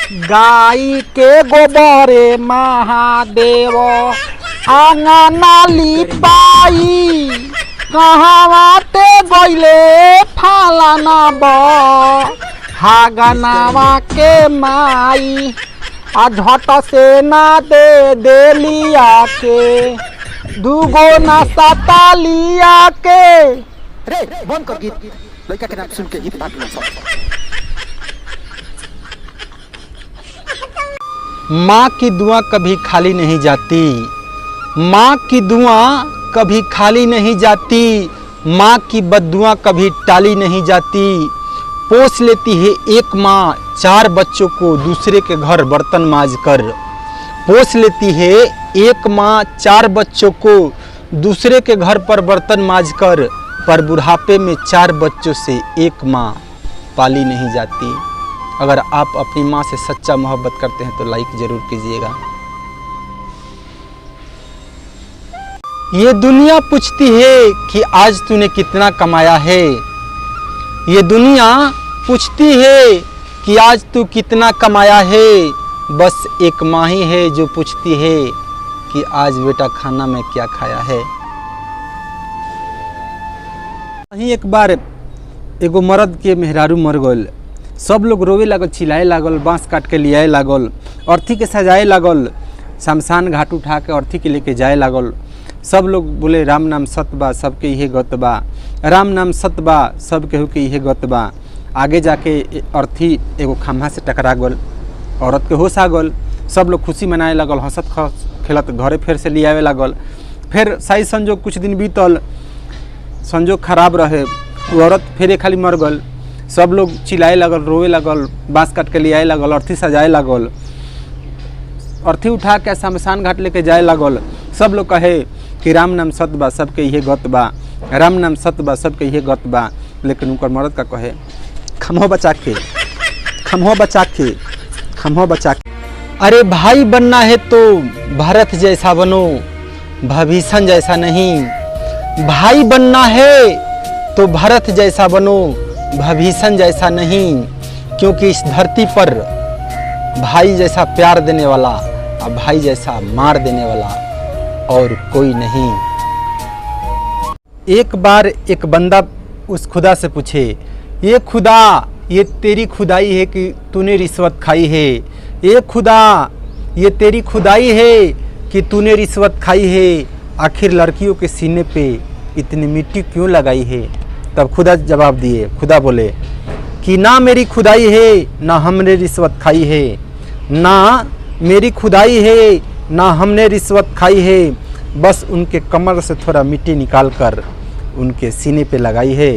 गाई के गोबरे महादेव आंगना लिपाई कहवाते गइले फालाना हागनावा के माई आ झट से ना दे देलिया के दूगो ना सता लिया के। रे बंद कर गीत, लड़का के नाम सुन के गीत बात सब। माँ की दुआ कभी खाली नहीं जाती, माँ की दुआ कभी खाली नहीं जाती, माँ की बद्दुआ कभी टाली नहीं जाती। पोस लेती है एक माँ 4 बच्चों को दूसरे के घर बर्तन मांज कर। पोस लेती है एक माँ 4 बच्चों को दूसरे के घर पर बर्तन मांज कर, पर बुढ़ापे में 4 बच्चों से एक माँ पाली नहीं जाती। अगर आप अपनी माँ से सच्चा मोहब्बत करते हैं तो लाइक जरूर कीजिएगा। ये दुनिया पूछती है कि आज तूने कितना कमाया है, ये दुनिया पूछती है कि आज तू कितना कमाया है। बस एक माँ ही है जो पूछती है कि आज बेटा खाना में क्या खाया है। वहीं एक बार एगो मर्द के मेहरारू मर गल। सब लोग रोवे लागल, चिल्लाए लागल, बांस काट के लियाए लागल, अर्थी के सजाए लागल, शमशान घाट उठा के अर्थी के लेके जाए लागल। सब लोग बोले राम नाम सत्य बा, सबके इहे गत बा, राम नाम सत्य बा, सब केहू के इहे गत बा। आगे जाके अर्थी एगो खम्भा से टकरा गल, औरत के होश आ गल। सब लोग खुशी मनाए लागल, हंसत खेलत घरे फिर से ले आवे लागल। फिर सही संजोग कुछ दिन बीतल, संजोग खराब रहे, वो औरत फिर खाली मर गल। सब लोग चिल्लाए लागल, रोवे लागल, बाँस काट के ले आए लागल, अर्थी सजाए लागल, अर्थी उठा के शमशान घाट लेके जाए लागल। सब लोग कहे कि राम नाम सत्य बा, सबके इहे गत बा, राम नाम सत्य बा, सबके इहे गत बा। लेकिन उनकर मर्द का कहे खम्हो बचा के, खम्हो बचा के, खम्हो बचा के। अरे भाई बनना है तो भरत जैसा बनो, भीषण जैसा नहीं। भाई बनना है तो भरत जैसा बनो, भीषण जैसा नहीं। क्योंकि इस धरती पर भाई जैसा प्यार देने वाला और भाई जैसा मार देने वाला और कोई नहीं। एक बार एक बंदा उस खुदा से पूछे, ये खुदा, ये तेरी खुदाई है कि तूने रिश्वत खाई है? ये खुदा, ये तेरी खुदाई है कि तूने रिश्वत खाई है? आखिर लड़कियों के सीने पे इतनी मिट्टी क्यों लगाई है? तब खुदा जवाब दिए, खुदा बोले कि ना मेरी खुदाई है, ना हमने रिश्वत खाई है, ना मेरी खुदाई है, ना हमने रिश्वत खाई है। बस उनके कमर से थोड़ा मिट्टी निकाल कर उनके सीने पे लगाई है।